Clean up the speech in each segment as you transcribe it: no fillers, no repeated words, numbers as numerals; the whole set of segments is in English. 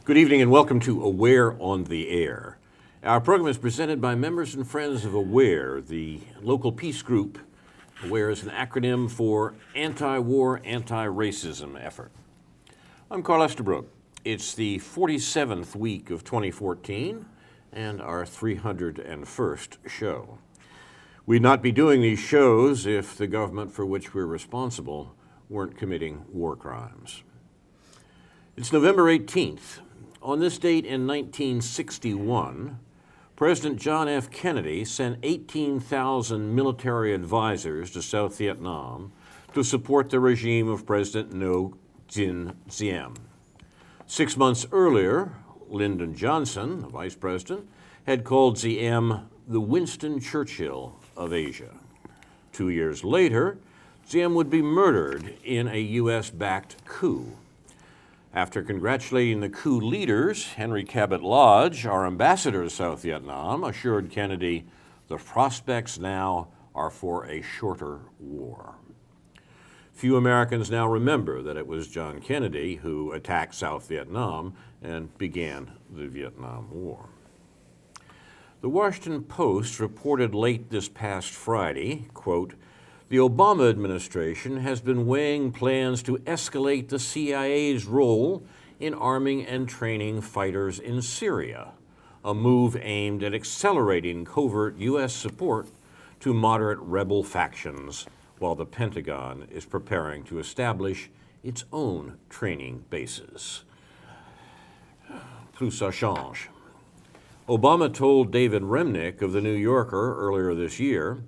Good evening and welcome to Aware on the Air. Our program is presented by members and friends of Aware, the local peace group. Aware is an acronym for Anti-War, Anti-Racism Effort. I'm Carl Estabrook. It's the 47th week of 2014 and our 301st show. We'd not be doing these shows if the government for which we're responsible weren't committing war crimes. It's November 18th. On this date in 1961, President John F. Kennedy sent 18,000 military advisors to South Vietnam to support the regime of President Ngo Dinh. 6 months earlier, Lyndon Johnson, the vice president, had called Diem the Winston Churchill of Asia. 2 years later, Diem would be murdered in a U.S.-backed coup. After congratulating the coup leaders, Henry Cabot Lodge, our ambassador to South Vietnam, assured Kennedy, the prospects now are for a shorter war. Few Americans now remember that it was John Kennedy who attacked South Vietnam and began the Vietnam War. The Washington Post reported late this past Friday, quote, "The Obama administration has been weighing plans to escalate the CIA's role in arming and training fighters in Syria, a move aimed at accelerating covert U.S. support to moderate rebel factions, while the Pentagon is preparing to establish its own training bases." Plus ça change. Obama told David Remnick of The New Yorker earlier this year,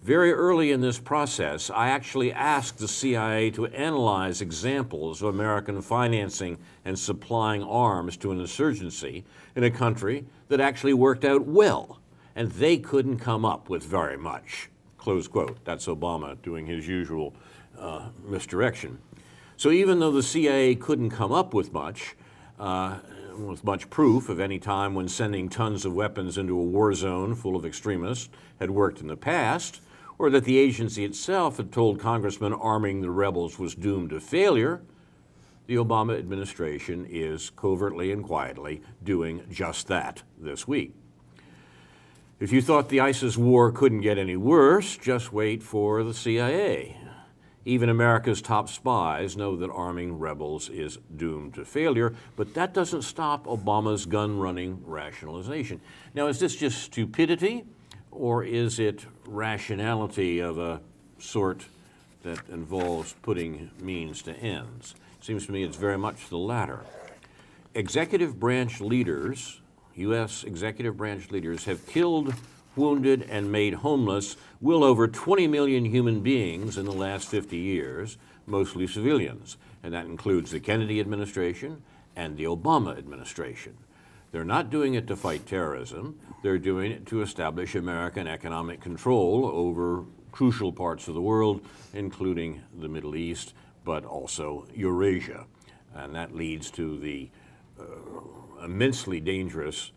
"Very early in this process, I actually asked the CIA to analyze examples of American financing and supplying arms to an insurgency in a country that actually worked out well, and they couldn't come up with very much." Close quote. That's Obama doing his usual misdirection. So even though the CIA couldn't come up with much proof of any time when sending tons of weapons into a war zone full of extremists had worked in the past, or that the agency itself had told congressmen arming the rebels was doomed to failure, the Obama administration is covertly and quietly doing just that this week. If you thought the ISIS war couldn't get any worse, just wait for the CIA. Even America's top spies know that arming rebels is doomed to failure, but that doesn't stop Obama's gun-running rationalization. Now, is this just stupidity, or is it rationality of a sort that involves putting means to ends? It seems to me it's very much the latter. Executive branch leaders, U.S. executive branch leaders, have killed, wounded, and made homeless well over 20 million human beings in the last 50 years, mostly civilians, and that includes the Kennedy administration and the Obama administration. They're not doing it to fight terrorism. They're doing it to establish American economic control over crucial parts of the world, including the Middle East, but also Eurasia. And that leads to the immensely dangerous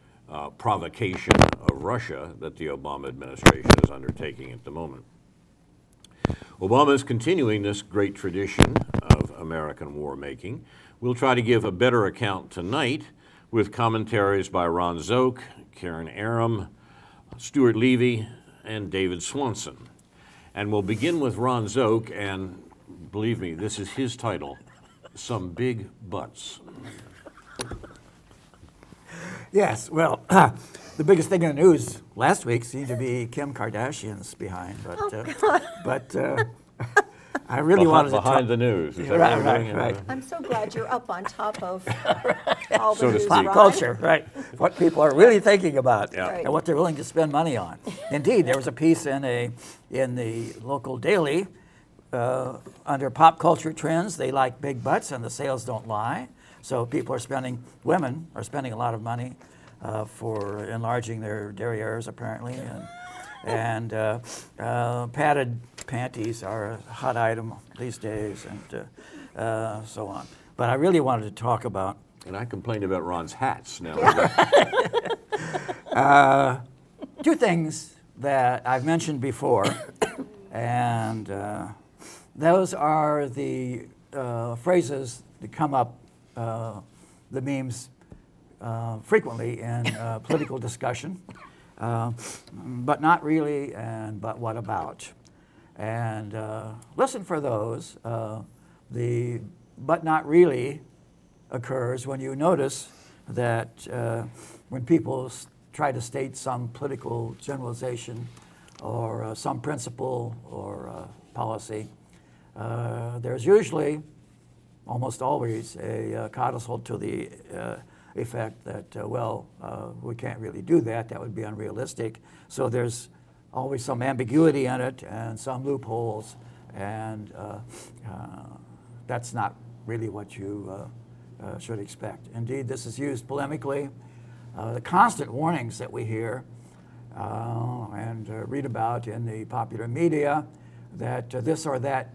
provocation of Russia that the Obama administration is undertaking at the moment. Obama is continuing this great tradition of American war making. We'll try to give a better account tonight with commentaries by Ron Szoke, Karen Aram, Stuart Levy, and David Swanson. And we'll begin with Ron Szoke, and believe me, this is his title, Some Big Butts. Yes, well, the biggest thing in the news last week seemed to be Kim Kardashian's behind, but I really wanted to behind the news. Is that right, what right, doing? right. I'm so glad you're up on top of all the So to news, speak. Pop culture, right? What people are really thinking about, Yeah. Right. and what they're willing to spend money on. Indeed, there was a piece in the local daily under pop culture trends. They like big butts, and the sales don't lie. So women are spending a lot of money for enlarging their derrieres, apparently, and padded panties are a hot item these days, and so on. But I really wanted to talk about. And I complained about Ron's hats now. Two things that I've mentioned before, and those are the phrases that come up, the memes frequently in political discussion, but not really, and but what about? And listen for those. The but not really occurs when you notice that when people try to state some political generalization or some principle or policy, there's usually, almost always, a codicil to the effect that, we can't really do that. That would be unrealistic. So there's always some ambiguity in it and some loopholes, and that's not really what you should expect. Indeed, this is used polemically. The constant warnings that we hear and read about in the popular media that this or that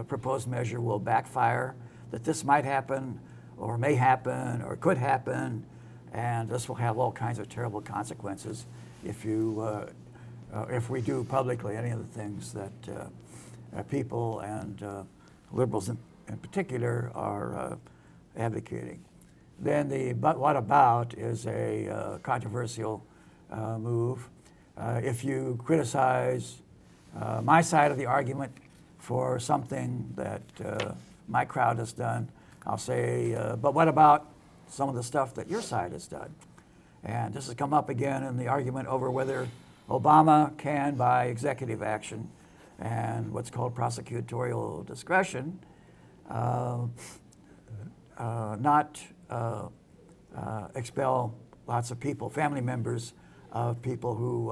proposed measure will backfire, that this might happen or may happen or could happen, and this will have all kinds of terrible consequences if we do publicly any of the things that people and liberals in particular are advocating. Then the but what about is a controversial move. If you criticize my side of the argument for something that my crowd has done, I'll say, but what about some of the stuff that your side has done? And this has come up again in the argument over whether Obama can, by executive action and what's called prosecutorial discretion, not expel lots of people, family members of people who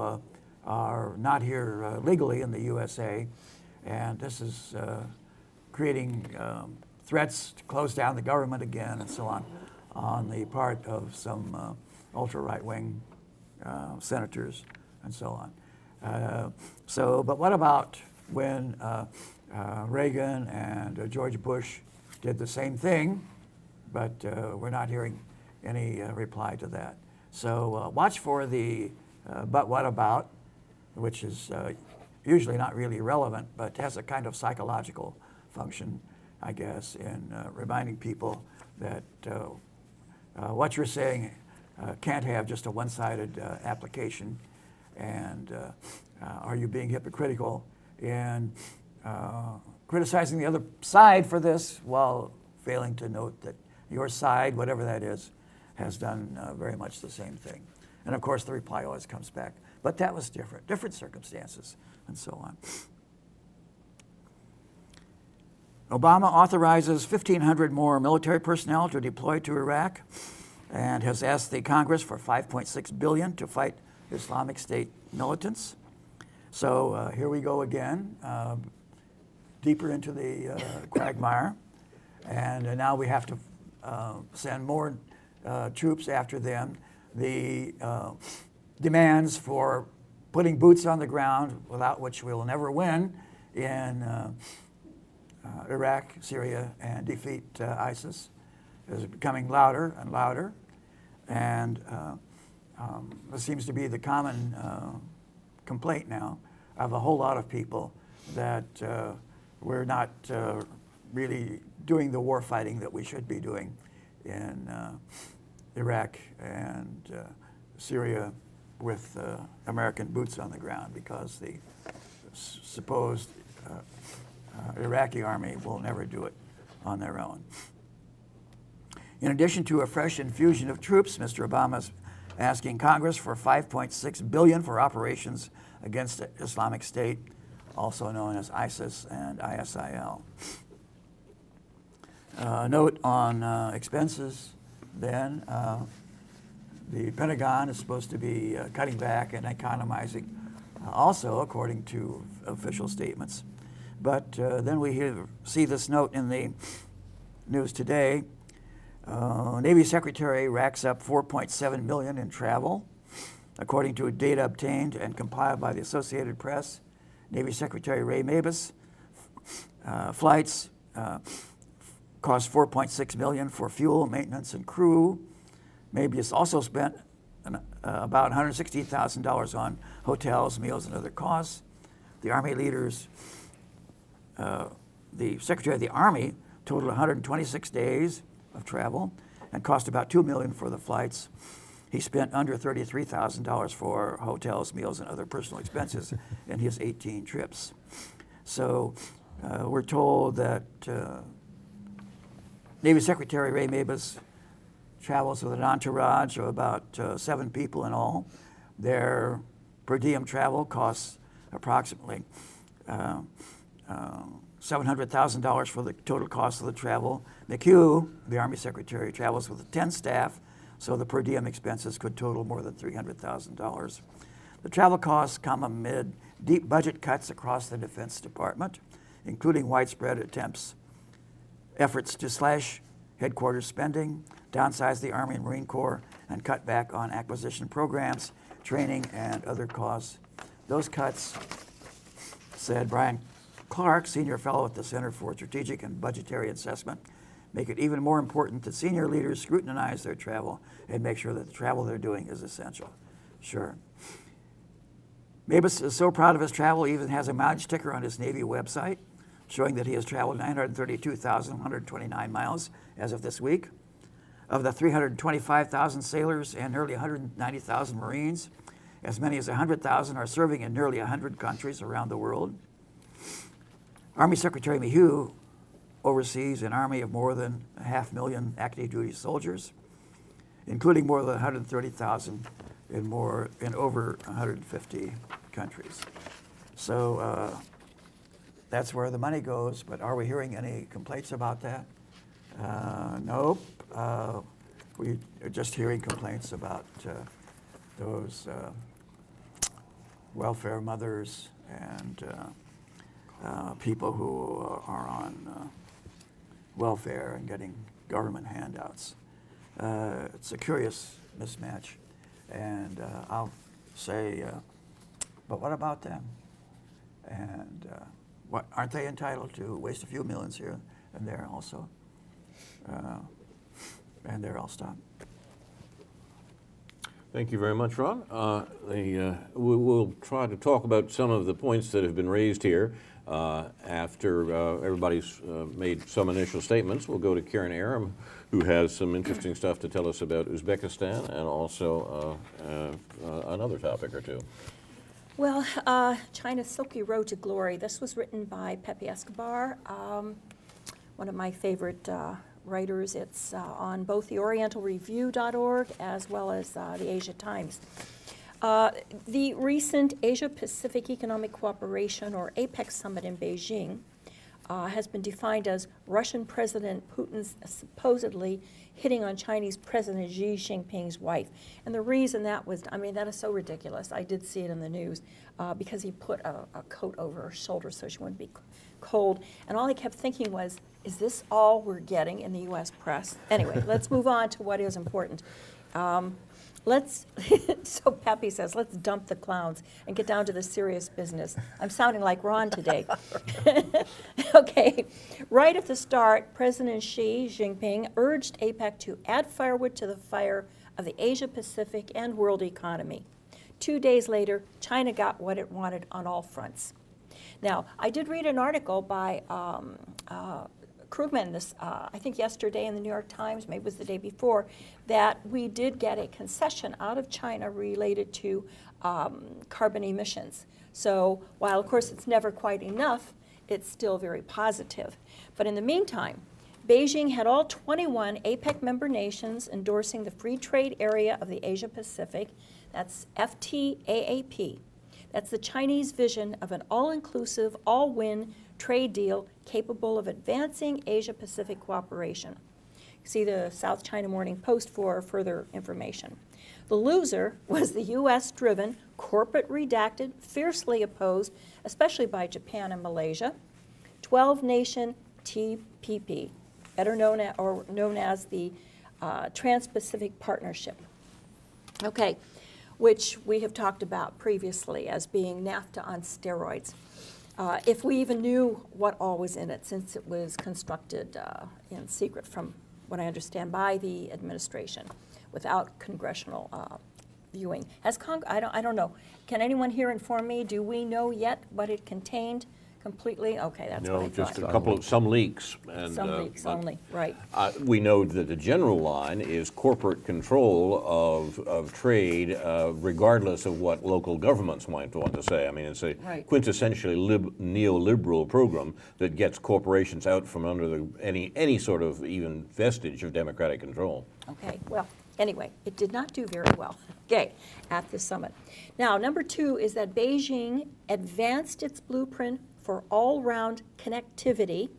are not here legally in the USA. And this is creating threats to close down the government again and so on the part of some ultra-right-wing senators and so on. But what about when Reagan and George Bush did the same thing, but we're not hearing any reply to that. So watch for the but what about, which is usually not really relevant, but has a kind of psychological function, I guess, in reminding people that what you're saying can't have just a one-sided application, and are you being hypocritical in criticizing the other side for this while failing to note that your side, whatever that is, has done very much the same thing. And of course the reply always comes back, but that was different circumstances, and so on. Obama authorizes 1,500 more military personnel to deploy to Iraq and has asked the Congress for $5.6 billion to fight Islamic State militants. So here we go again, deeper into the quagmire, and now we have to send more troops after them. The demands for putting boots on the ground, without which we will never win in Iraq, Syria, and defeat ISIS, is becoming louder and louder. And this seems to be the common complaint now of a whole lot of people, that we're not really doing the war fighting that we should be doing in Iraq and Syria with American boots on the ground, because the supposed Iraqi army will never do it on their own. In addition to a fresh infusion of troops, Mr. Obama is asking Congress for $5.6 billion for operations against the Islamic State, also known as ISIS and ISIL. Note on expenses then. The Pentagon is supposed to be cutting back and economizing also, according to official statements. But then we see this note in the news today. Navy Secretary racks up $4.7 million in travel. According to data obtained and compiled by the Associated Press, Navy Secretary Ray Mabus, flights cost $4.6 million for fuel, maintenance, and crew. Mabus also spent about $160,000 on hotels, meals, and other costs. The Army leaders, the Secretary of the Army totaled 126 days of travel, and cost about $2 million for the flights. He spent under $33,000 for hotels, meals, and other personal expenses in his 18 trips. So we're told that Navy Secretary Ray Mabus travels with an entourage of about 7 people in all. Their per diem travel costs approximately $700,000 for the total cost of the travel. McHugh, the Army Secretary, travels with 10 staff, so the per diem expenses could total more than $300,000. The travel costs come amid deep budget cuts across the Defense Department, including widespread efforts to slash headquarters spending, downsize the Army and Marine Corps, and cut back on acquisition programs, training, and other costs. Those cuts, said Brian Clark, senior fellow at the Center for Strategic and Budgetary Assessment, make it even more important that senior leaders scrutinize their travel and make sure that the travel they're doing is essential. Sure. Mabus is so proud of his travel, he even has a mileage sticker on his Navy website showing that he has traveled 932,129 miles as of this week. Of the 325,000 sailors and nearly 190,000 Marines, as many as 100,000 are serving in nearly 100 countries around the world. Army Secretary McHugh oversees an army of more than 500,000 active duty soldiers, including more than 130,000 in over 150 countries. So that's where the money goes, but are we hearing any complaints about that? Nope. We are just hearing complaints about those welfare mothers and people who are on welfare and getting government handouts. It's a curious mismatch, and I'll say, but what about them? And what, aren't they entitled to waste a few millions here and there also? And there I'll stop. Thank you very much, Ron. We'll try to talk about some of the points that have been raised here after everybody's made some initial statements. We'll go to Karen Aram, who has some interesting stuff to tell us about Uzbekistan and also another topic or two. Well, China's Silky Road to Glory. This was written by Pepe Escobar, one of my favorite writers. It's on both the OrientalReview.org as well as the Asia Times. The recent Asia-Pacific Economic Cooperation, or APEC summit in Beijing, has been defined as Russian President Putin's supposedly hitting on Chinese President Xi Jinping's wife. And the reason that was, I mean, that is so ridiculous. I did see it in the news because he put a coat over her shoulder so she wouldn't be cold. And all I kept thinking was, is this all we're getting in the U.S. press? Anyway, let's move on to what is important. So Pepe says, let's dump the clowns and get down to the serious business. I'm sounding like Ron today. Okay, right at the start, President Xi Jinping urged APEC to add firewood to the fire of the Asia-Pacific and world economy. 2 days later, China got what it wanted on all fronts. Now, I did read an article by Krugman, I think yesterday in the New York Times, maybe it was the day before, that we did get a concession out of China related to carbon emissions. So while, of course, it's never quite enough, it's still very positive. But in the meantime, Beijing had all 21 APEC member nations endorsing the free trade area of the Asia-Pacific. That's FTAAP. That's the Chinese vision of an all-inclusive, all-win trade deal capable of advancing Asia-Pacific cooperation. See the South China Morning Post for further information. The loser was the U.S.-driven, corporate-redacted, fiercely opposed, especially by Japan and Malaysia, 12-nation TPP, better known as the Trans-Pacific Partnership. Okay, which we have talked about previously as being NAFTA on steroids. If we even knew what all was in it, since it was constructed in secret, from what I understand, by the administration, without congressional viewing. I don't know. Can anyone here inform me? Do we know yet what it contained? completely? Okay, that's what I No, just thought. a couple of, some leaks. And, Some leaks but, only, right. We know that the general line is corporate control of trade, regardless of what local governments might want to say. I mean, it's a Right. quintessentially neoliberal program that gets corporations out from under any sort of even vestige of democratic control. Okay, well, anyway, it did not do very well, okay, at the summit. Now, number 2 is that Beijing advanced its blueprint for all-round connectivity,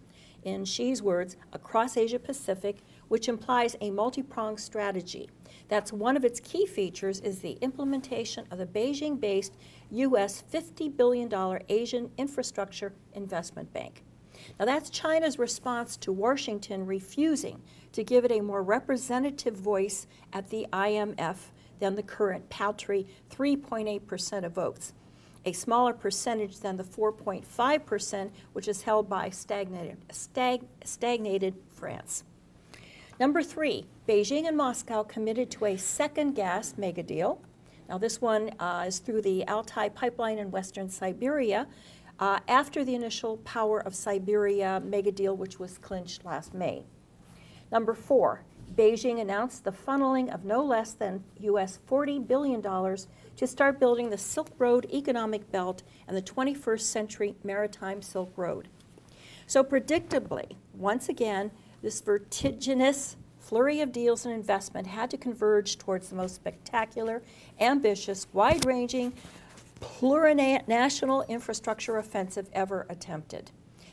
in Xi's words, across Asia-Pacific, which implies a multi-pronged strategy. That's one of its key features is the implementation of the Beijing-based U.S. $50 billion Asian Infrastructure Investment Bank. Now, that's China's response to Washington refusing to give it a more representative voice at the IMF than the current paltry 3.8% of votes, a smaller percentage than the 4.5% which is held by stagnated France. Number 3, Beijing and Moscow committed to a second gas mega deal. Now, this one is through the Altai pipeline in western Siberia, after the initial Power of Siberia mega deal, which was clinched last May. Number 4, Beijing announced the funneling of no less than US $40 billion to start building the Silk Road economic belt and the 21st century maritime Silk Road. So predictably, once again, this vertiginous flurry of deals and investment had to converge towards the most spectacular, ambitious, wide-ranging, plurinational infrastructure offensive ever attempted.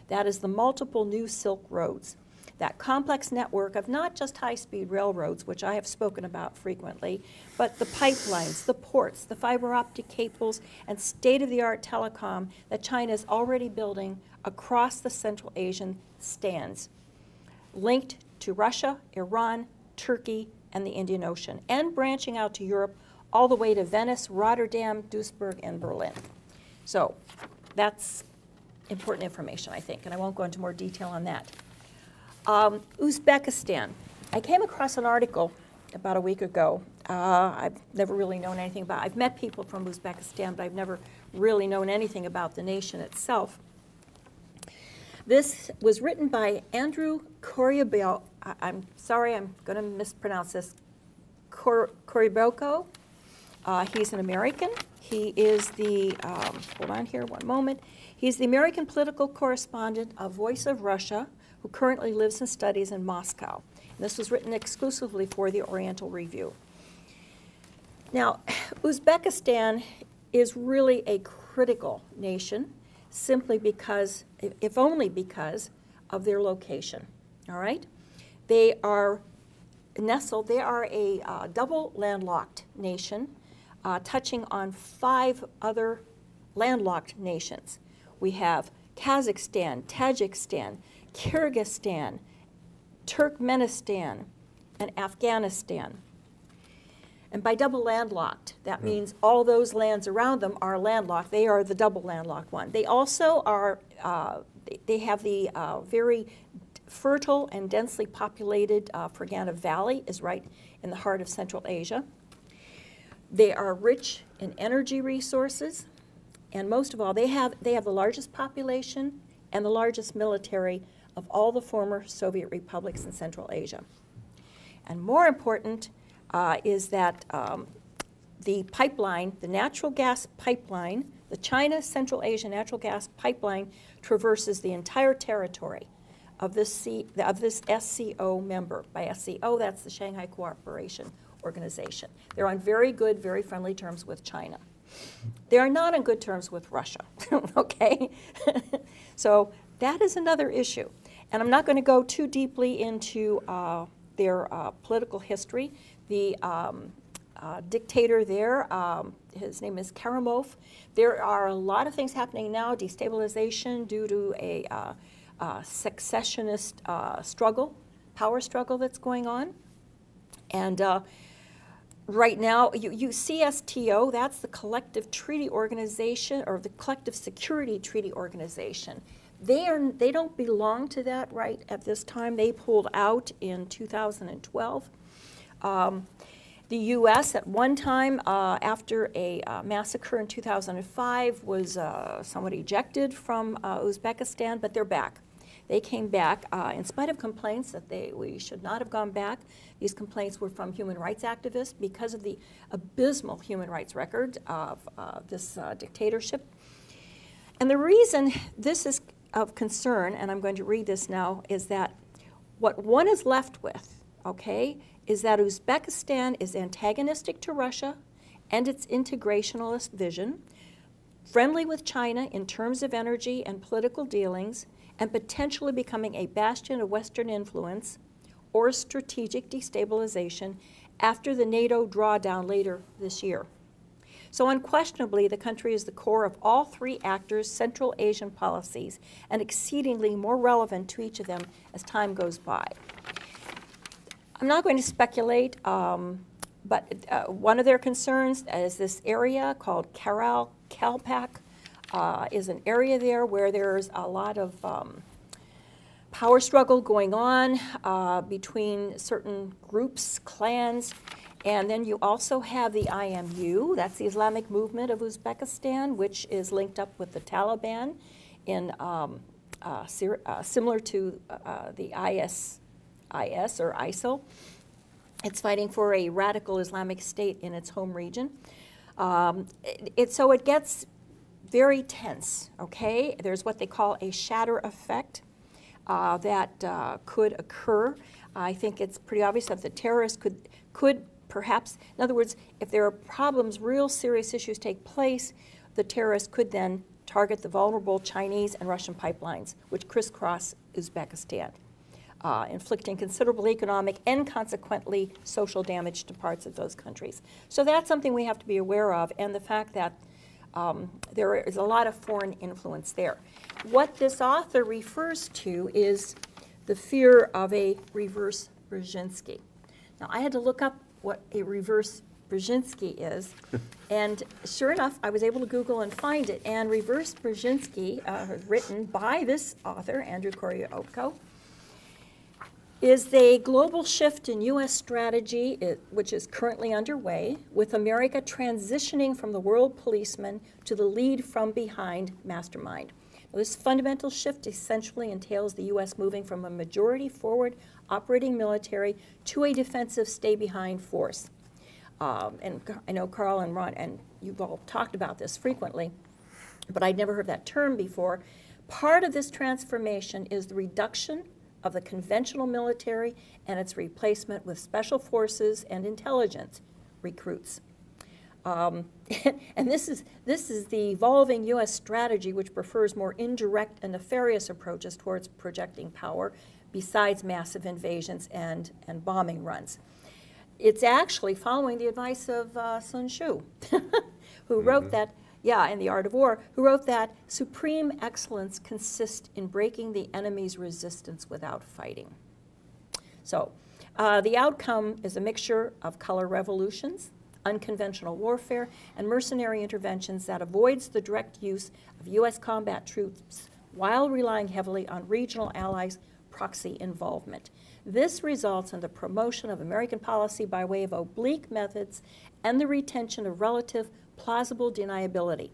That is the multiple new Silk Roads, that complex network of not just high-speed railroads, which I have spoken about frequently, but the pipelines, the ports, the fiber optic cables, and state-of-the-art telecom that China is already building across the Central Asian stands, linked to Russia, Iran, Turkey, and the Indian Ocean, and branching out to Europe all the way to Venice, Rotterdam, Duisburg, and Berlin. So that's important information, I think, and I won't go into more detail on that. Uzbekistan. I came across an article about a week ago. I've never really known anything about it. I've met people from Uzbekistan, but I've never really known anything about the nation itself. This was written by Andrew Koryabel. I'm sorry, I'm going to mispronounce this. Koryabelko. He's an American. He is the, hold on here one moment. He's the American political correspondent of Voice of Russia, who currently lives and studies in Moscow. And this was written exclusively for the Oriental Review. Now, Uzbekistan is really a critical nation, simply because, if only because, of their location, all right? They are nestled, they are a double landlocked nation, touching on 5 other landlocked nations. We have Kazakhstan, Tajikistan, Kyrgyzstan, Turkmenistan, and Afghanistan. And by double landlocked, that means all those lands around them are landlocked. They are the double landlocked one. They also are, they have the very fertile and densely populated Fergana Valley is right in the heart of Central Asia. They are rich in energy resources, and most of all, they have the largest population and the largest military of all the former Soviet republics in Central Asia. And more important is that the pipeline, the natural gas pipeline, the China Central Asia natural gas pipeline traverses the entire territory of this SCO member. By SCO, that's the Shanghai Cooperation Organization. They're on very good, very friendly terms with China. They are not on good terms with Russia, okay? So that is another issue. And I'm not going to go too deeply into their political history. The dictator there, his name is Karimov. There are a lot of things happening now, destabilization due to a successionist struggle, power struggle that's going on. And right now, you CSTO, that's the Collective Treaty Organization, or the Collective Security Treaty Organization. They don't belong to that right at this time. They pulled out in 2012. The The U.S. at one time, after a massacre in 2005, was somewhat ejected from Uzbekistan, but they're back. They came back in spite of complaints that we should not have gone back. These complaints were from human rights activists because of the abysmal human rights record of this dictatorship. And the reason this is of concern, and I'm going to read this now, is that what one is left with, okay, is that Uzbekistan is antagonistic to Russia and its integrationalist vision, friendly with China in terms of energy and political dealings, and potentially becoming a bastion of Western influence or strategic destabilization after the NATO drawdown later this year. So unquestionably, the country is the core of all three actors' Central Asian policies and exceedingly more relevant to each of them as time goes by. I'm not going to speculate, but one of their concerns is this area called Kalpak is an area there where there's a lot of power struggle going on between certain groups, clans, and then you also have the IMU, that's the Islamic Movement of Uzbekistan, which is linked up with the Taliban in similar to the IS or ISIL. It's fighting for a radical Islamic state in its home region. So it gets very tense, okay? There's what they call a shatter effect that could occur. I think it's pretty obvious that the terrorists could perhaps, in other words, if there are problems, real serious issues take place, the terrorists could then target the vulnerable Chinese and Russian pipelines, which crisscross Uzbekistan, inflicting considerable economic and consequently social damage to parts of those countries. So that's something we have to be aware of, and the fact that there is a lot of foreign influence there. What this author refers to is the fear of a reverse Brzezinski. Now, I had to look up what a reverse Brzezinski is, and sure enough, I was able to Google and find it. And reverse Brzezinski, written by this author, Andrew Koryotko, is a global shift in U.S. strategy, which is currently underway, with America transitioning from the world policeman to the lead from behind mastermind. Now, this fundamental shift essentially entails the U.S. moving from a majority forward operating military to a defensive stay-behind force. And I know Carl and Ron, and you've all talked about this frequently, but I'd never heard that term before. Part of this transformation is the reduction of the conventional military and its replacement with special forces and intelligence recruits. And this is the evolving U.S. strategy, which prefers more indirect and nefarious approaches towards projecting power, besides massive invasions and bombing runs. It's actually following the advice of Sun Tzu, who wrote that, in The Art of War, who wrote that supreme excellence consists in breaking the enemy's resistance without fighting. So the outcome is a mixture of color revolutions, unconventional warfare, and mercenary interventions that avoids the direct use of U.S. combat troops while relying heavily on regional allies' proxy involvement. This results in the promotion of American policy by way of oblique methods and the retention of relative plausible deniability.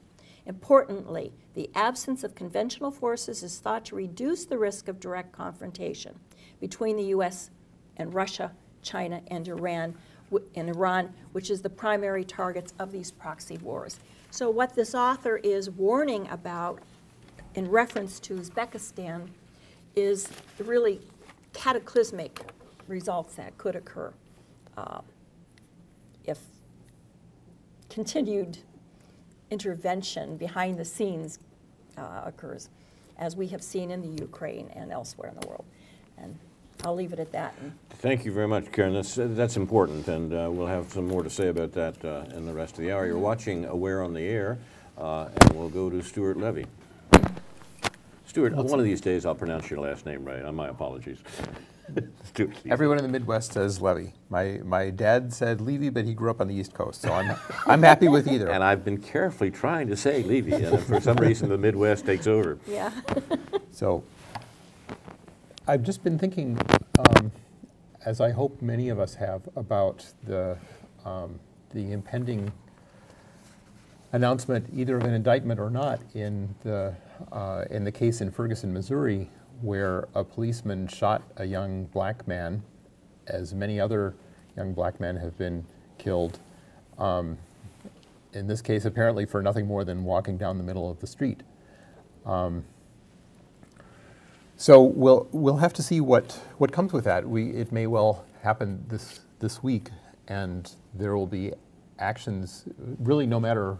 Importantly, the absence of conventional forces is thought to reduce the risk of direct confrontation between the U.S. and Russia, China, and Iran, which is the primary targets of these proxy wars. So what this author is warning about in reference to Uzbekistan is the really cataclysmic results that could occur if continued intervention behind the scenes occurs, as we have seen in the Ukraine and elsewhere in the world. And I'll leave it at that. Thank you very much, Karen. That's important, and we'll have some more to say about that in the rest of the hour. You're watching Aware on the Air, and we'll go to Stuart Levy. Stuart, one of these days I'll pronounce your last name right. My apologies. Everyone in the Midwest says Levy. My dad said Levy, but he grew up on the East Coast, so I'm happy with either. And I've been carefully trying to say Levy, and for some reason the Midwest takes over. Yeah. So I've just been thinking, as I hope many of us have, about the the impending announcement, either of an indictment or not, in the case in Ferguson, Missouri, where a policeman shot a young black man, as many other young black men have been killed. In this case, apparently for nothing more than walking down the middle of the street. So we'll have to see what comes with that. It may well happen this week, and there will be actions. Really, no matter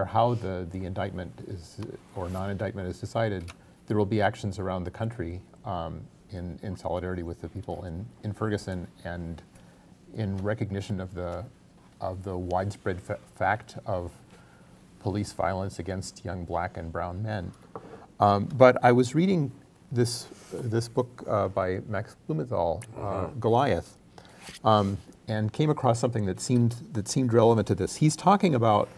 how the indictment is or non-indictment is decided, there will be actions around the country in solidarity with the people in Ferguson and in recognition of the widespread fact of police violence against young black and brown men. But I was reading this book by Max Blumenthal, Goliath, and came across something that seemed relevant to this. He's talking about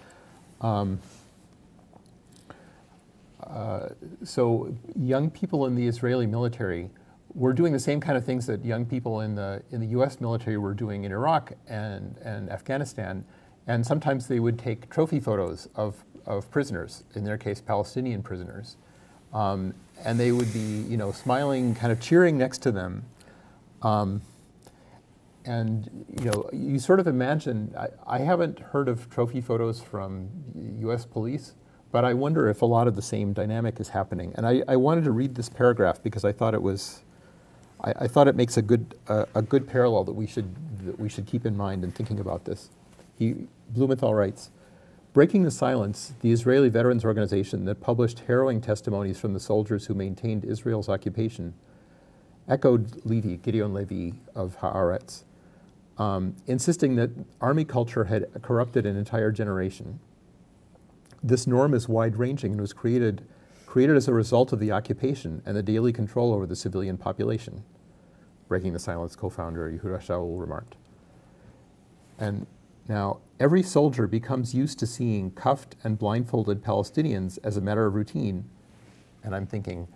so young people in the Israeli military were doing the same kind of things that young people in the U.S. military were doing in Iraq and Afghanistan, and sometimes they would take trophy photos of prisoners, in their case Palestinian prisoners, and they would be smiling, kind of cheering next to them, and you sort of imagine. I haven't heard of trophy photos from U.S. police, but I wonder if a lot of the same dynamic is happening. And I wanted to read this paragraph because I thought it makes a good parallel that we should keep in mind in thinking about this. Blumenthal writes, "Breaking the Silence, the Israeli Veterans Organization that published harrowing testimonies from the soldiers who maintained Israel's occupation, echoed Gideon Levy of Haaretz, insisting that army culture had corrupted an entire generation. This norm is wide-ranging and was created as a result of the occupation and the daily control over the civilian population," Breaking the Silence co-founder Yehuda Shaul remarked. And now, every soldier becomes used to seeing cuffed and blindfolded Palestinians as a matter of routine. And I'm thinking,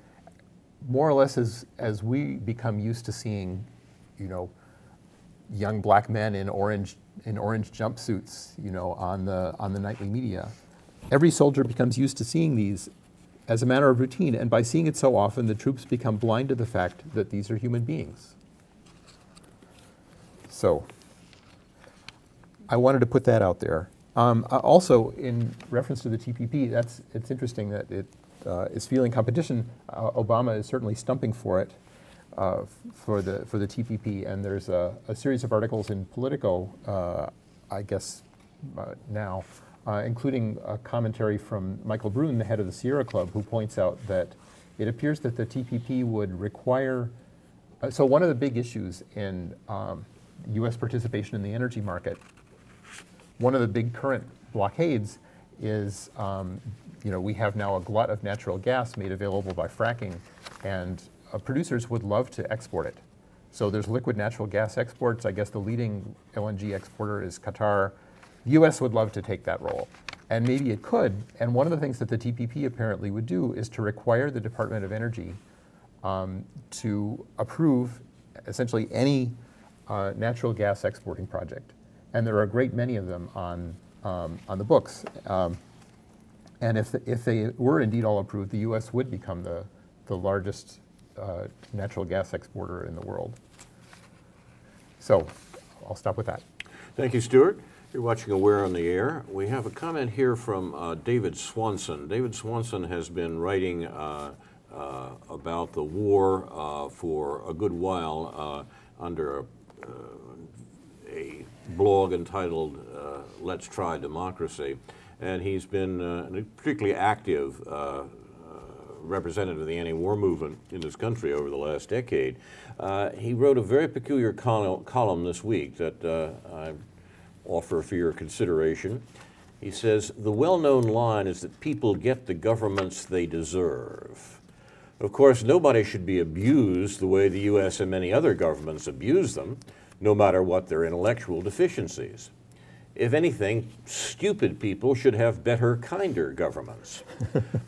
more or less as we become used to seeing, young black men in orange jumpsuits, on the nightly media, every soldier becomes used to seeing these as a matter of routine, and by seeing it so often, the troops become blind to the fact that these are human beings. So, I wanted to put that out there. Also, in reference to the TPP, it's interesting that it is feeling competition. Obama is certainly stumping for it, for the TPP, and there's a series of articles in Politico, I guess now, including a commentary from Michael Brune, the head of the Sierra Club, who points out that it appears that the TPP would require. So one of the big issues in U.S. participation in the energy market, one of the big current blockades is, we have now a glut of natural gas made available by fracking, and producers would love to export it. So there's liquid natural gas exports. I guess the leading LNG exporter is Qatar. The U.S. would love to take that role, and maybe it could. And one of the things that the TPP apparently would do is to require the Department of Energy to approve essentially any natural gas exporting project. And there are a great many of them on the books. And if they were indeed all approved, the U.S. would become the largest natural gas exporter in the world. So I'll stop with that. Thank you, Stuart. You're watching Aware on the Air. We have a comment here from David Swanson. David Swanson has been writing about the war for a good while under a blog entitled Let's Try Democracy. And he's been a particularly active representative of the anti-war movement in this country over the last decade. He wrote a very peculiar column this week that I offer for your consideration. He says, "The well-known line is that people get the governments they deserve. Of course, nobody should be abused the way the U.S. and many other governments abuse them, no matter what their intellectual deficiencies. If anything, stupid people should have better, kinder governments."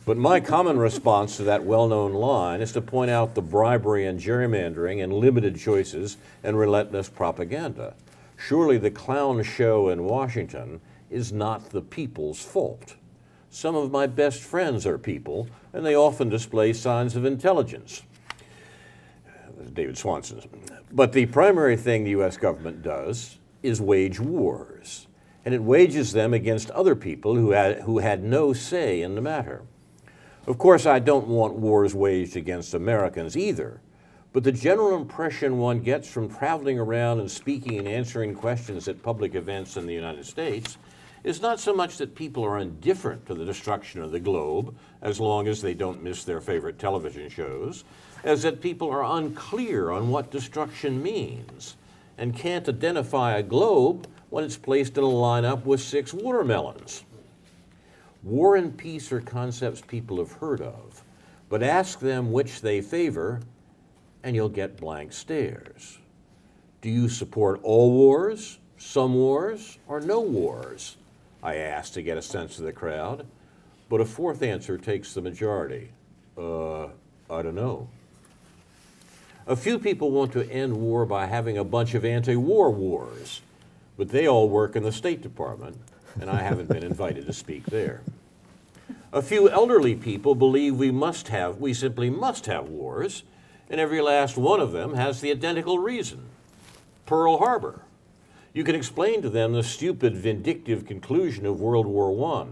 But my common response to that well-known line is to point out the bribery and gerrymandering and limited choices and relentless propaganda. Surely the clown show in Washington is not the people's fault. Some of my best friends are people, and they often display signs of intelligence. David Swanson. But the primary thing the U.S. government does is wage wars, and it wages them against other people who had no say in the matter. Of course, I don't want wars waged against Americans either, but the general impression one gets from traveling around and speaking and answering questions at public events in the United States is not so much that people are indifferent to the destruction of the globe, as long as they don't miss their favorite television shows, as that people are unclear on what destruction means and can't identify a globe when it's placed in a lineup with 6 watermelons. War and peace are concepts people have heard of, but ask them which they favor, and you'll get blank stares. Do you support all wars, some wars, or no wars? I asked to get a sense of the crowd, but a fourth answer takes the majority. I don't know. A few people want to end war by having a bunch of anti-war wars, but they all work in the State Department, and I haven't been invited to speak there. A few elderly people believe we simply must have wars, and every last one of them has the identical reason: Pearl Harbor. You can explain to them the stupid, vindictive conclusion of World War I,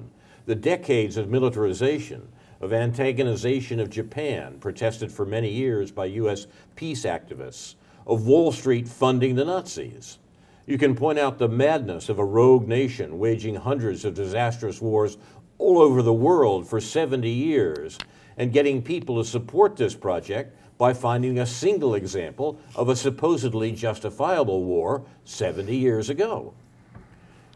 the decades of militarization, of antagonization of Japan, protested for many years by U.S. peace activists, of Wall Street funding the Nazis. You can point out the madness of a rogue nation waging hundreds of disastrous wars all over the world for 70 years and getting people to support this project by finding a single example of a supposedly justifiable war 70 years ago.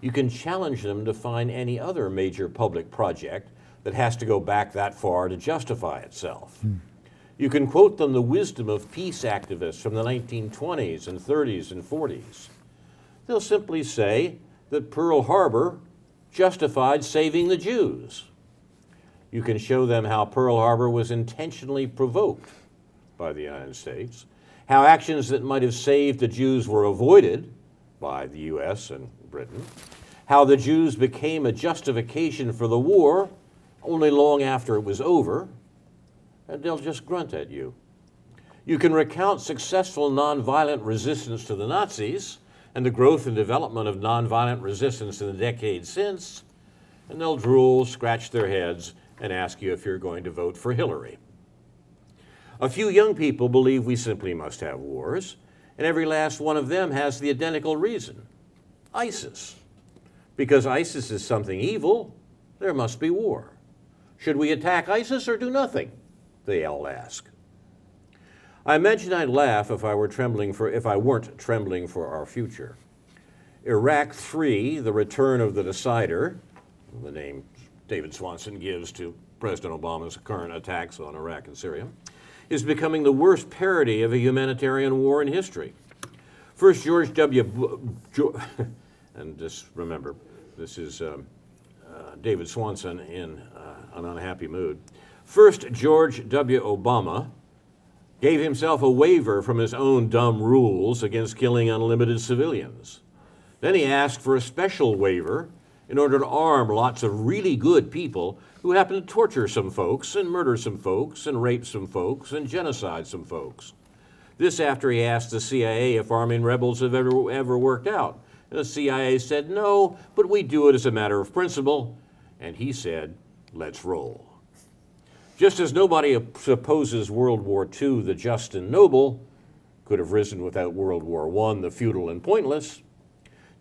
You can challenge them to find any other major public project that has to go back that far to justify itself. You can quote them the wisdom of peace activists from the 1920s and 30s and 40s. They'll simply say that Pearl Harbor justified saving the Jews. You can show them how Pearl Harbor was intentionally provoked by the United States, how actions that might have saved the Jews were avoided by the U.S. and Britain, how the Jews became a justification for the war only long after it was over, and they'll just grunt at you. You can recount successful nonviolent resistance to the Nazis and the growth and development of nonviolent resistance in the decades since, and they'll drool, scratch their heads, and ask you if you're going to vote for Hillary. A few young people believe we simply must have wars, and every last one of them has the identical reason: ISIS. Because ISIS is something evil, there must be war. Should we attack ISIS or do nothing? They all ask. I mentioned I'd laugh if I weren't trembling for our future. Iraq 3, the return of the decider, the name David Swanson gives to President Obama's current attacks on Iraq and Syria, is becoming the worst parody of a humanitarian war in history. First, George W. And just remember, this is David Swanson in an unhappy mood. First, George W. Obama gave himself a waiver from his own dumb rules against killing unlimited civilians. Then he asked for a special waiver in order to arm lots of really good people who happen to torture some folks and murder some folks and rape some folks and genocide some folks. This after he asked the CIA if arming rebels have ever worked out. And the CIA said no, but we do it as a matter of principle. And he said, let's roll. Just as nobody supposes World War II, the just and noble, could have risen without World War I, the futile and pointless,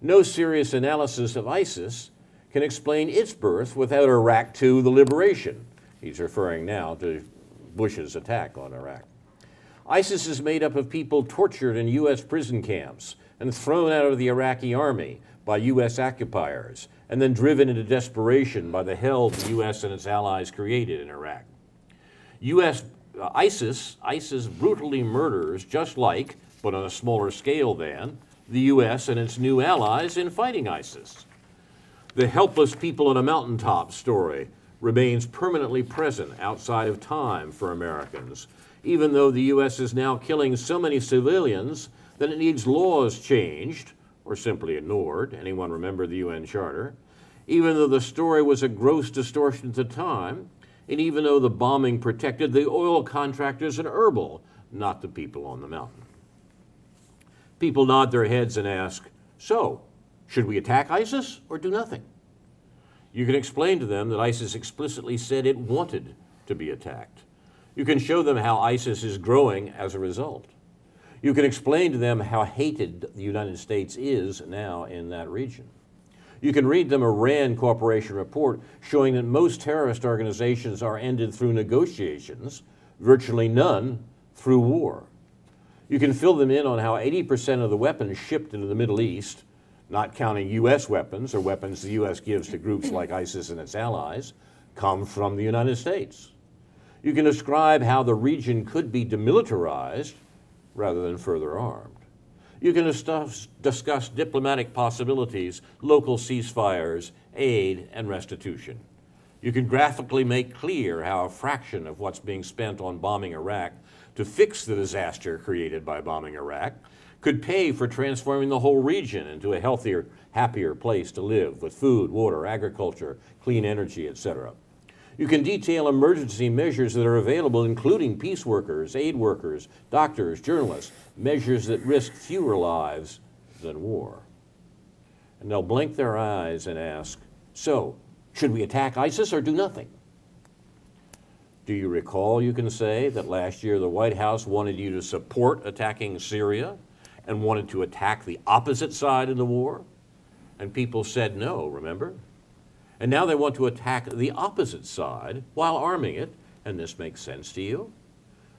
no serious analysis of ISIS can explain its birth without Iraq II, the liberation. He's referring now to Bush's attack on Iraq. ISIS is made up of people tortured in U.S. prison camps and thrown out of the Iraqi army by U.S. occupiers and then driven into desperation by the hell the U.S. and its allies created in Iraq. ISIS brutally murders just like, but on a smaller scale than, the U.S. and its new allies in fighting ISIS. The helpless people on a mountaintop story remains permanently present outside of time for Americans, even though the U.S. is now killing so many civilians that it needs laws changed or simply ignored. Anyone remember the UN Charter? Even though the story was a gross distortion at the time, and even though the bombing protected the oil contractors in Erbil, not the people on the mountain. People nod their heads and ask, so, should we attack ISIS or do nothing? You can explain to them that ISIS explicitly said it wanted to be attacked. You can show them how ISIS is growing as a result. You can explain to them how hated the United States is now in that region. You can read them a RAND Corporation report showing that most terrorist organizations are ended through negotiations, virtually none through war. You can fill them in on how 80% of the weapons shipped into the Middle East, not counting U.S. weapons or weapons the U.S. gives to groups like ISIS and its allies, come from the United States. You can describe how the region could be demilitarized rather than further armed. You can discuss diplomatic possibilities, local ceasefires, aid, and restitution. You can graphically make clear how a fraction of what's being spent on bombing Iraq to fix the disaster created by bombing Iraq could pay for transforming the whole region into a healthier, happier place to live with food, water, agriculture, clean energy, etc. You can detail emergency measures that are available, including peace workers, aid workers, doctors, journalists, measures that risk fewer lives than war. And they'll blink their eyes and ask, so, should we attack ISIS or do nothing? Do you recall, you can say, that last year the White House wanted you to support attacking Syria and wanted to attack the opposite side in the war? And people said no, remember? And now they want to attack the opposite side while arming it, and this makes sense to you?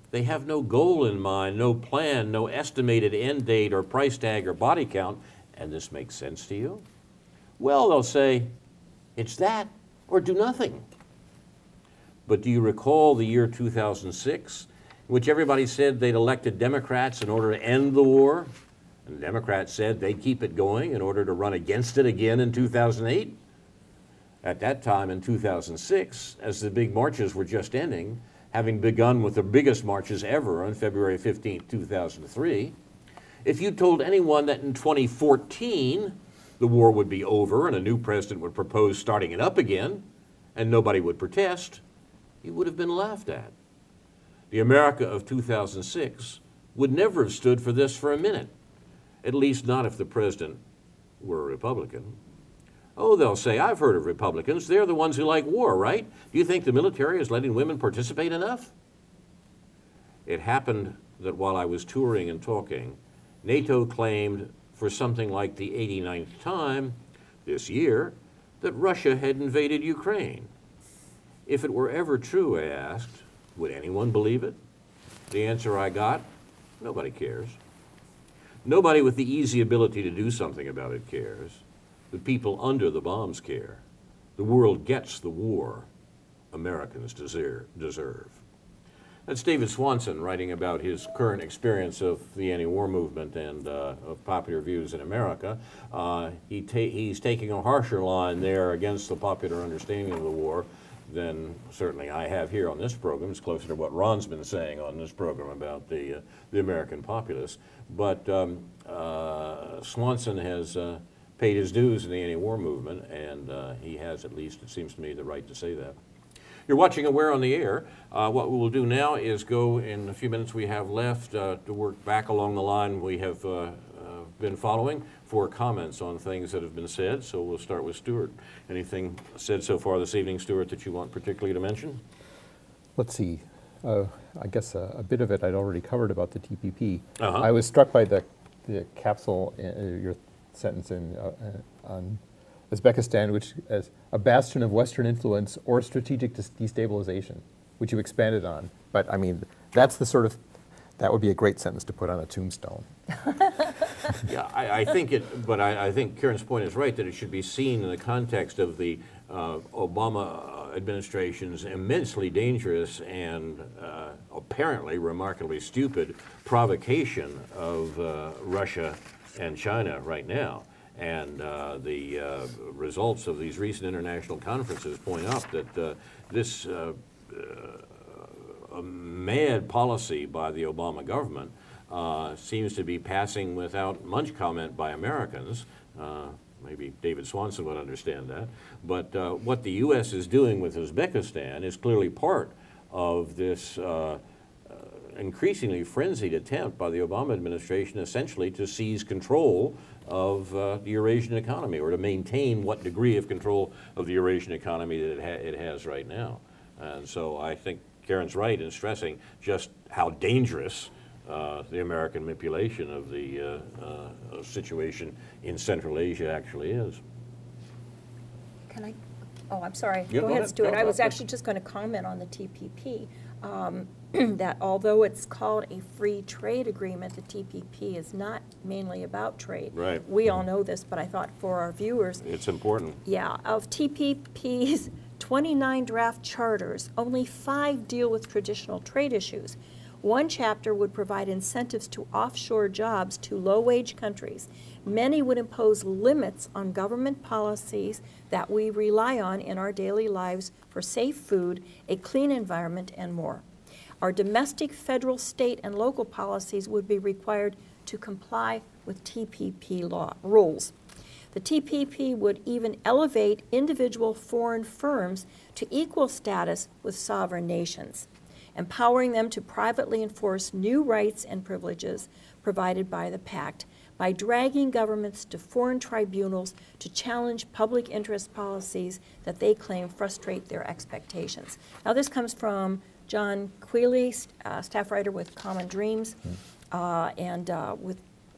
They have no goal in mind, no plan, no estimated end date or price tag or body count, and this makes sense to you? Well, they'll say, it's that or do nothing. But do you recall the year 2006, in which everybody said they'd elected Democrats in order to end the war? And the Democrats said they'd keep it going in order to run against it again in 2008? At that time in 2006, as the big marches were just ending, having begun with the biggest marches ever on February 15, 2003, if you told anyone that in 2014 the war would be over and a new president would propose starting it up again and nobody would protest, you would have been laughed at. The America of 2006 would never have stood for this for a minute, at least not if the president were a Republican. Oh, they'll say, I've heard of Republicans. They're the ones who like war, right? Do you think the military is letting women participate enough? It happened that while I was touring and talking, NATO claimed for something like the 89th time this year that Russia had invaded Ukraine. If it were ever true, I asked, would anyone believe it? The answer I got, nobody cares. Nobody with the easy ability to do something about it cares. The people under the bombs care. The world gets the war Americans deserve. That's David Swanson writing about his current experience of the anti-war movement and of popular views in America. He's taking a harsher line there against the popular understanding of the war than certainly I have here on this program. It's closer to what Ron's been saying on this program about the American populace. But Swanson has paid his dues in the anti-war movement, and he has, at least it seems to me, the right to say that. You're watching Aware on the Air. What we will do now is go, in a few minutes we have left, to work back along the line we have been following for comments on things that have been said. So we'll start with Stuart. Anything said so far this evening, Stuart, that you want particularly to mention? Let's see. I guess a bit of it I'd already covered about the TPP. Uh-huh. I was struck by the capsule, your sentence on Uzbekistan, which as a bastion of Western influence or strategic destabilization, which you expanded on. But I mean, that's the sort of, that would be a great sentence to put on a tombstone. Yeah, I think it, but I think Karen's point is right, that it should be seen in the context of the Obama administration's immensely dangerous and apparently remarkably stupid provocation of Russia and China right now. And the results of these recent international conferences point out that this mad policy by the Obama government seems to be passing without much comment by Americans. Maybe David Swanson would understand that. But what the U.S. is doing with Uzbekistan is clearly part of this increasingly frenzied attempt by the Obama administration essentially to seize control of the Eurasian economy, or to maintain what degree of control of the Eurasian economy that it has right now. And so I think Karen's right in stressing just how dangerous the American manipulation of the situation in Central Asia actually is. Can I? Oh, I'm sorry. Yeah, go go ahead, ahead. Stuart. No, I was no. actually just going to comment on the TPP. That although it's called a free trade agreement, the TPP is not mainly about trade. Right. We all know this, but I thought for our viewers, It's important. yeah, of TPP's 29 draft charters, only 5 deal with traditional trade issues. One chapter would provide incentives to offshore jobs to low-wage countries. Many would impose limits on government policies that we rely on in our daily lives for safe food, a clean environment, and more. Our domestic, federal, state, and local policies would be required to comply with TPP law rules. The TPP would even elevate individual foreign firms to equal status with sovereign nations, empowering them to privately enforce new rights and privileges provided by the pact by dragging governments to foreign tribunals to challenge public interest policies that they claim frustrate their expectations. Now, this comes from John Quealy, staff writer with Common Dreams, and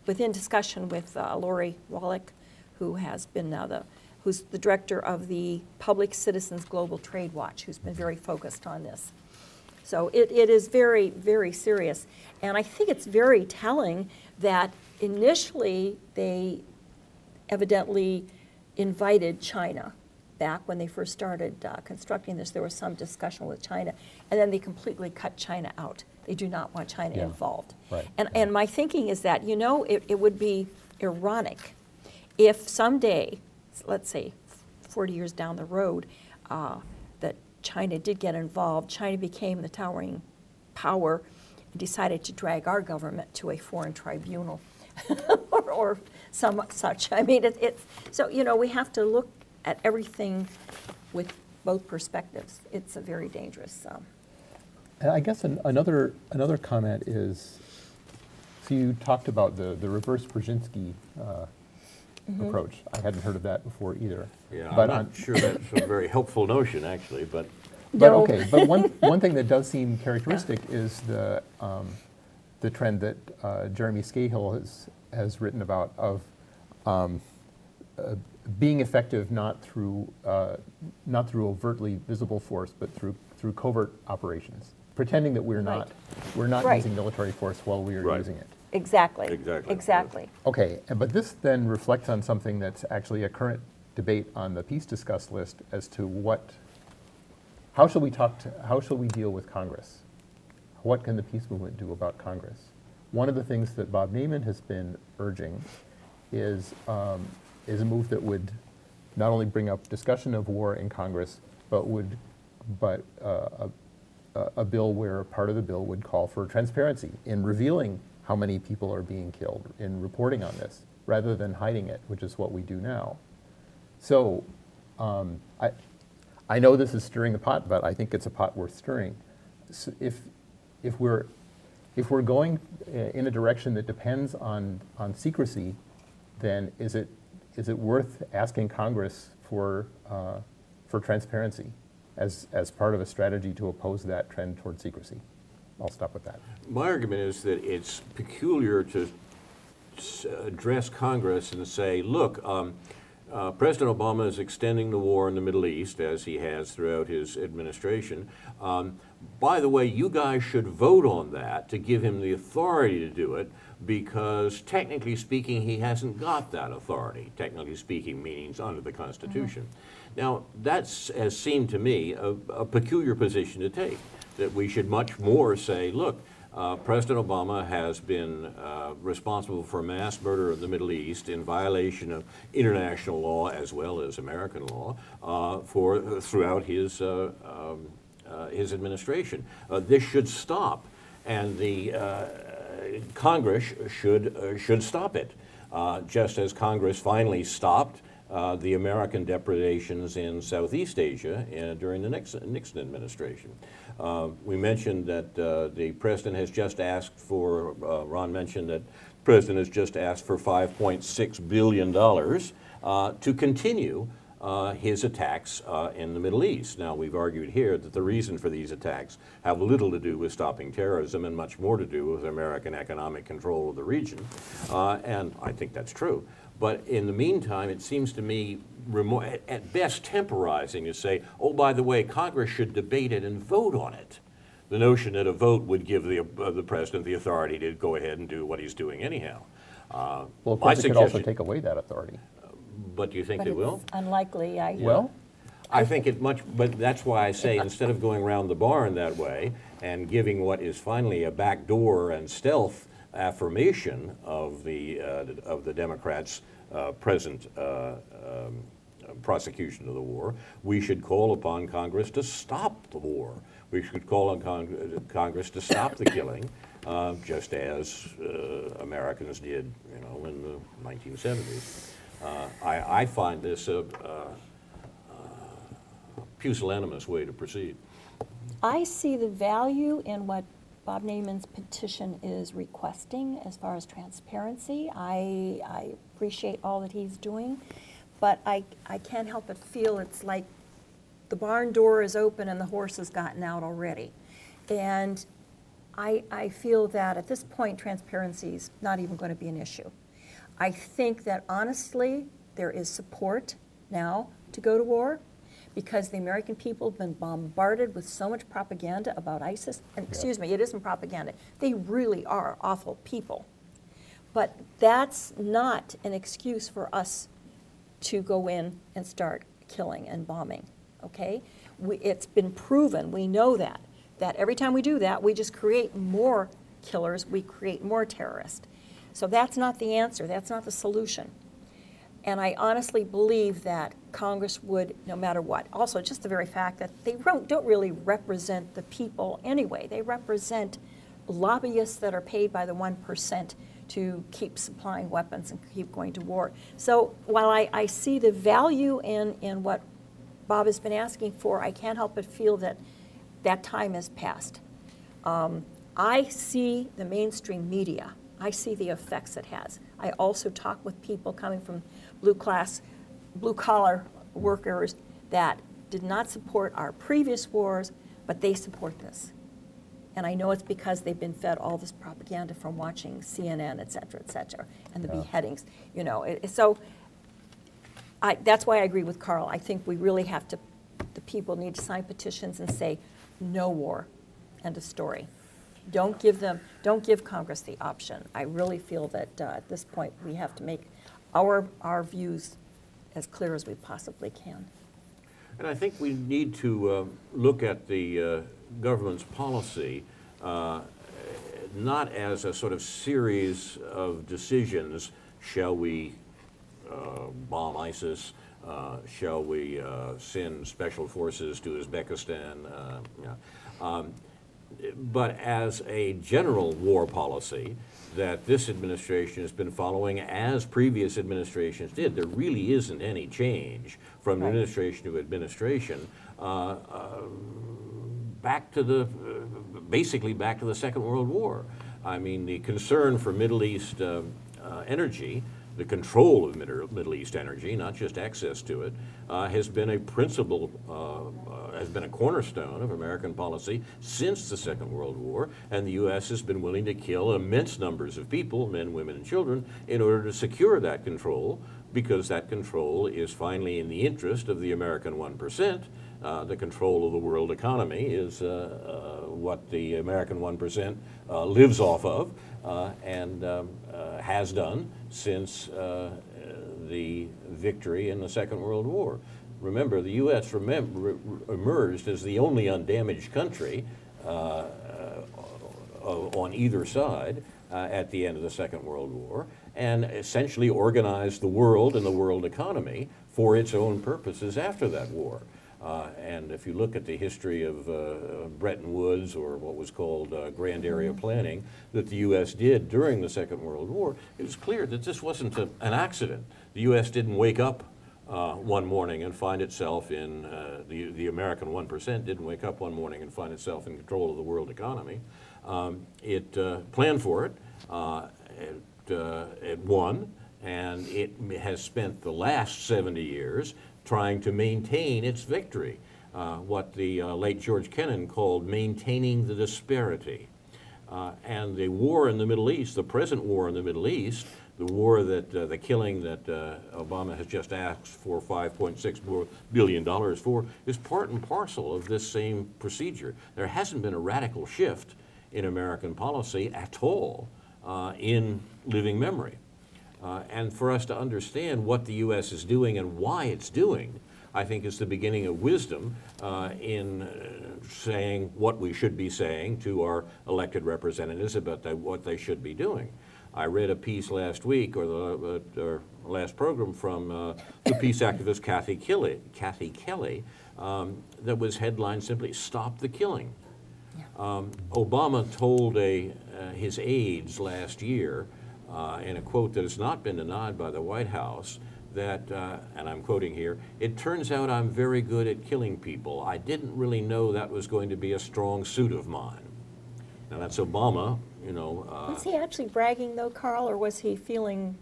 within discussion with Lori Wallach, who has been now who's the director of the Public Citizens Global Trade Watch, who's been very focused on this. So it is very, very serious. And I think it's very telling that initially they evidently invited China. Back when they first started constructing this, there was some discussion with China, and then they completely cut China out. They do not want China involved. Right. And my thinking is that, you know, it would be ironic if someday, let's say 40 years down the road, that China did get involved, China became the towering power, and decided to drag our government to a foreign tribunal or some such. I mean, so, you know, we have to look at everything with both perspectives. It's a very dangerous. And I guess another comment is, so you talked about the reverse Brzezinski approach. I hadn't heard of that before either. Yeah, but I'm not sure that's a very helpful notion, actually, but No. okay. But one thing that does seem characteristic is the trend that Jeremy Scahill has written about of being effective not through overtly visible force, but through covert operations, pretending that we're not Right. using military force while we are Right. using it. Exactly. Exactly. Okay, but this then reflects on something that's actually a current debate on the peace discuss list as to how shall we deal with Congress? What can the peace movement do about Congress? One of the things that Bob Naiman has been urging is a move that would not only bring up discussion of war in Congress, but a bill where part of the bill would call for transparency in revealing how many people are being killed, in reporting on this, rather than hiding it, which is what we do now. So I know this is stirring the pot, but I think it's a pot worth stirring. So if we're going in a direction that depends on secrecy, then is it worth asking Congress for transparency as part of a strategy to oppose that trend toward secrecy? I'll stop with that. my argument is that it's peculiar to address Congress and say, look, President Obama is extending the war in the Middle East, as he has throughout his administration. By the way, you guys should vote on that to give him the authority to do it, because technically speaking, he hasn't got that authority. Technically speaking means under the Constitution. Now, that has seemed to me a peculiar position to take, that we should much more say, look, President Obama has been responsible for mass murder in the Middle East in violation of international law as well as American law throughout his administration. This should stop, and Congress should stop it, just as Congress finally stopped the American depredations in Southeast Asia during the Nixon administration. We mentioned that the president has just asked for, Ron mentioned that the president has just asked for $5.6 billion to continue his attacks in the Middle East. Now, we've argued here that the reason for these attacks have little to do with stopping terrorism and much more to do with American economic control of the region, and I think that's true. But in the meantime, it seems to me at best temporizing to say, oh, by the way, Congress should debate it and vote on it. The notion that a vote would give the president the authority to go ahead and do what he's doing anyhow. Well, of course, it could also take away that authority. But do you think But they it's will? unlikely. Well, I think it much, but that's why I say instead of going around the barn that way and giving what is finally a backdoor and stealth affirmation of the Democrats' present prosecution of the war, we should call upon Congress to stop the war. We should call on Congress to stop the killing, just as Americans did, in the 1970s. I find this a pusillanimous way to proceed. I see the value in what Bob Naiman's petition is requesting as far as transparency. I appreciate all that he's doing, but I can't help but feel it's like the barn door is open and the horse has gotten out already. And I feel that at this point, transparency is not even going to be an issue. I think that honestly, there is support now to go to war because the American people have been bombarded with so much propaganda about ISIS. And excuse me, it isn't propaganda. They really are awful people. But that's not an excuse for us to go in and start killing and bombing, okay? It's been proven, we know that every time we do that, we just create more killers, we create more terrorists. So that's not the answer, that's not the solution. And I honestly believe that Congress would, no matter what. Also, just the very fact that they don't really represent the people anyway. They represent lobbyists that are paid by the 1% to keep supplying weapons and keep going to war. So while I see the value in what Bob has been asking for, I can't help but feel that that time has passed. I see the mainstream media. I see the effects it has. I also talk with people coming from blue-collar workers that did not support our previous wars, but they support this. And I know it's because they've been fed all this propaganda from watching CNN, et cetera, and the beheadings. So that's why I agree with Carl. I think we really have to, the people need to sign petitions and say, no war, end of story. Don't give Congress the option. I really feel that at this point we have to make our views as clear as we possibly can. And I think we need to look at the government's policy not as a sort of series of decisions. Shall we bomb ISIS? Shall we send special forces to Uzbekistan? But as a general war policy that this administration has been following as previous administrations did. There really isn't any change from administration to administration basically back to the Second World War. I mean, the concern for Middle East energy, the control of Middle East energy, not just access to it, has been a principle, has been a cornerstone of American policy since the Second World War, and the U.S. has been willing to kill immense numbers of people, men, women, and children, in order to secure that control, because that control is finally in the interest of the American 1%. The control of the world economy is what the American 1% lives off of and has done since the victory in the Second World War. Remember, the U.S. emerged as the only undamaged country on either side at the end of the Second World War, and essentially organized the world and the world economy for its own purposes after that war. And if you look at the history of Bretton Woods, or what was called Grand Area Planning, that the U.S. did during the Second World War, it was clear that this wasn't an accident. The U.S. didn't wake up one morning and find itself in, the American 1% didn't wake up one morning and find itself in control of the world economy. It planned for it, it won, and it has spent the last 70 years trying to maintain its victory, what the late George Kennan called maintaining the disparity. And the war in the Middle East, the present war in the Middle East, the war that, the killing that Obama has just asked for $5.6 billion for, is part and parcel of this same procedure. There hasn't been a radical shift in American policy at all in living memory. And for us to understand what the U.S. is doing and why it's doing, I think is the beginning of wisdom in saying what we should be saying to our elected representatives about what they should be doing. I read a piece last week, or the last program, from the peace activist Kathy Kelly, that was headlined simply, "Stop the Killing." Obama told his aides last year, in a quote that has not been denied by the White House, that, and I'm quoting here, "It turns out I'm very good at killing people. I didn't really know that was going to be a strong suit of mine." Now that's Obama, you know. Was he actually bragging though, Carl, or was he feeling,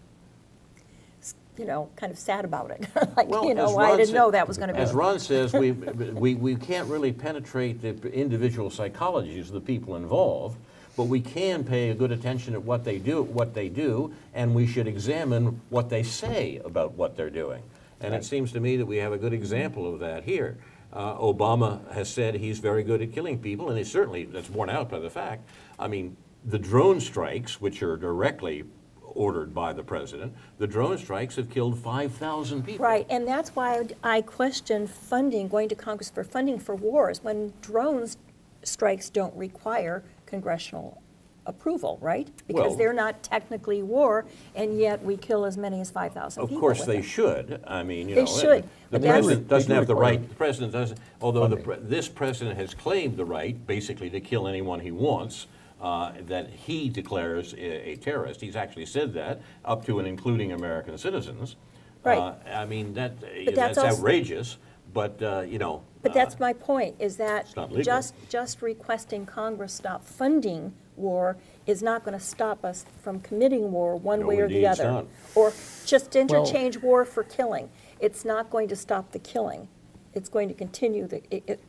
you know, kind of sad about it? Like, Well, you know, as I Ron didn't said- know that was going to be. As Ron says, we can't really penetrate the individual psychologies of the people involved, but we can pay a good attention at what they do, and we should examine what they say about what they're doing. And it seems to me that we have a good example of that here. Obama has said he's very good at killing people, and that's borne out by the fact, I mean, the drone strikes, which are directly ordered by the president, the drone strikes have killed 5,000 people. Right, and that's why I question funding, going to Congress for funding for wars, when drone strikes don't require congressional approval, right? Because Well- they're not technically war, and yet we kill as many as 5,000 Of people course with they them. should. I mean, you They know, should, the but that's- president doesn't They do have the require right. The president doesn't. Although funding. this president has claimed the right, basically, to kill anyone he wants, that he declares a terrorist. He's actually said that, up to and including American citizens. Right. I mean, that's that's also- outrageous. But you know. But that's my point, is that It's not legal. just requesting Congress stop funding war is not going to stop us from committing war one No, way or indeed the it's other. not. Or just interchange war for killing. It's not going to stop the killing. It's going to continue,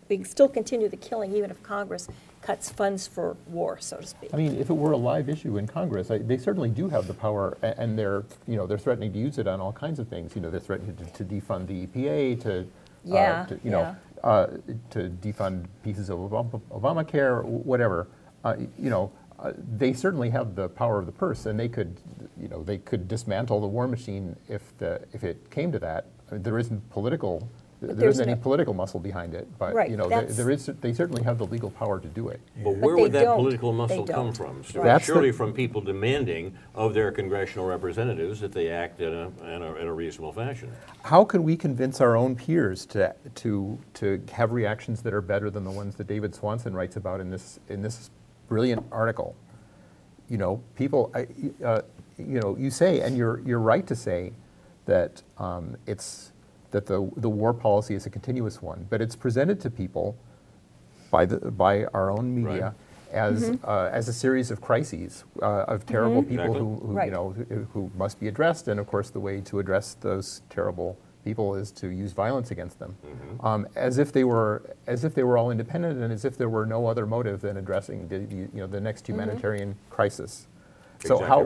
we can still continue the killing even if Congress cuts funds for war, so to speak. I mean, if it were a live issue in Congress, they certainly do have the power, and they're threatening to use it on all kinds of things. You know, they're threatening to defund the EPA, to defund pieces of Obamacare, whatever. They certainly have the power of the purse, and they could dismantle the war machine if it came to that. I mean, there isn't any political muscle behind it, but Right, they certainly have the legal power to do it. But where they would that don't. political muscle They come don't. from? Right. Surely from people demanding of their congressional representatives that they act in a reasonable fashion. How can we convince our own peers to have reactions that are better than the ones that David Swanson writes about in this brilliant article? You know, people, you say, and you're right to say that that the war policy is a continuous one, but it's presented to people by our own media as a series of crises of terrible people Exactly. who must be addressed, and of course the way to address those terrible people is to use violence against them, as if they were all independent, and as if there were no other motive than addressing the next humanitarian crisis. So Exactly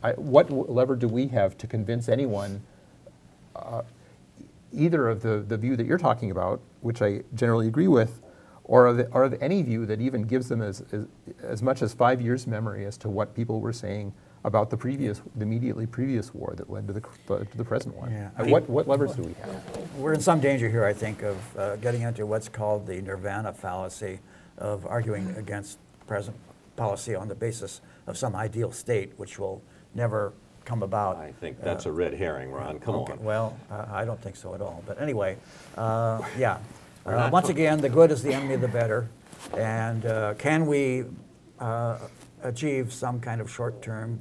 right. what lever do we have to convince anyone, either of the view that you're talking about, which I generally agree with, or of any view that even gives them as much as 5 years memory as to what people were saying about the immediately previous war that led to the present one? Yeah. What levers do we have? We're in some danger here, I think, of getting into what's called the nirvana fallacy of arguing against present policy on the basis of some ideal state, which will never come about. I think that's a red herring, Ron. Come on. Well, I don't think so at all. But anyway, yeah. Once again, the good is the enemy of the better. And can we achieve some kind of short-term,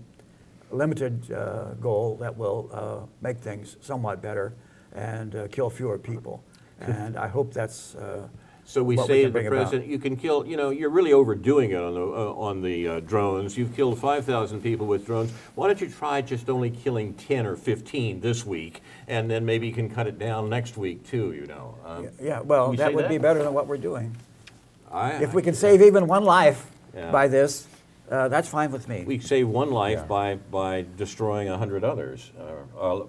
limited goal that will make things somewhat better and kill fewer people? And I hope that's So we what say can to the bring about. president, you can kill, you're really overdoing it on the drones. You've killed 5,000 people with drones. Why don't you try just only killing 10 or 15 this week, and then maybe you can cut it down next week too, Yeah, well, Can we that say would that? be better than what we're doing. If we I- can save even one life Yeah. by this, that's fine with me. We save one life by destroying 100 others,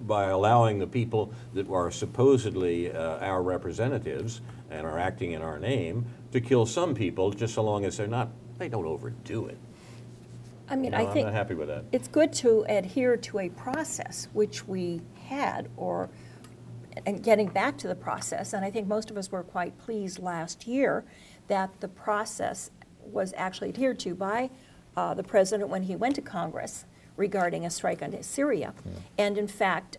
by allowing the people that are supposedly our representatives and are acting in our name to kill some people, just so long as they don't overdo it. I mean, No, I I'm think not happy with that. it's good to adhere to a process, which we had, and getting back to the process, and I think most of us were quite pleased last year that the process was actually adhered to by the president when he went to Congress regarding a strike on Syria. And in fact,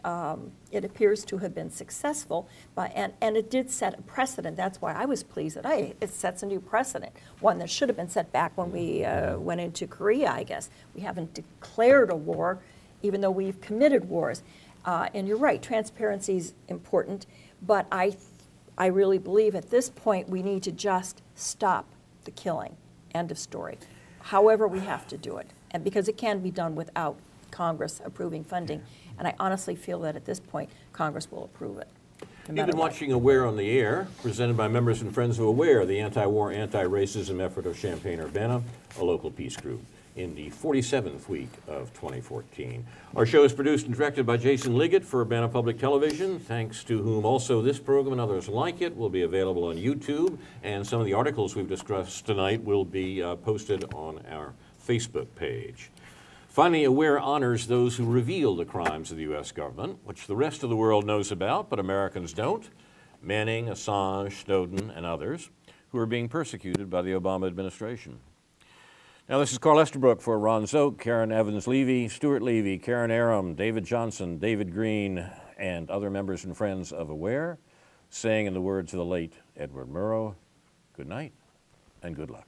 it appears to have been successful, and it did set a precedent. That's why I was pleased that it sets a new precedent, one that should have been set back when we went into Korea, I guess. We haven't declared a war, even though we've committed wars. And you're right, transparency is important, but I really believe at this point we need to just stop the killing. End of story. However, we have to do it, and because it can be done without Congress approving funding, and I honestly feel that at this point Congress will approve it. No You've matter been what. watching Aware on the Air, presented by members and friends of Aware, the anti-war, anti-racism effort of Champaign-Urbana, a local peace group, in the 47th week of 2014. Our show is produced and directed by Jason Liggett for Urbana Public Television, thanks to whom also this program and others like it will be available on YouTube, and some of the articles we've discussed tonight will be posted on our Facebook page. Finally, Aware honors those who reveal the crimes of the U.S. government, which the rest of the world knows about, but Americans don't. Manning, Assange, Snowden, and others who are being persecuted by the Obama administration. Now, this is Carl Estabrook for Ron Szoke, Karen Evans-Levy, Stuart Levy, Karen Aram, David Johnson, David Green, and other members and friends of Aware, saying in the words of the late Edward Murrow, good night and good luck.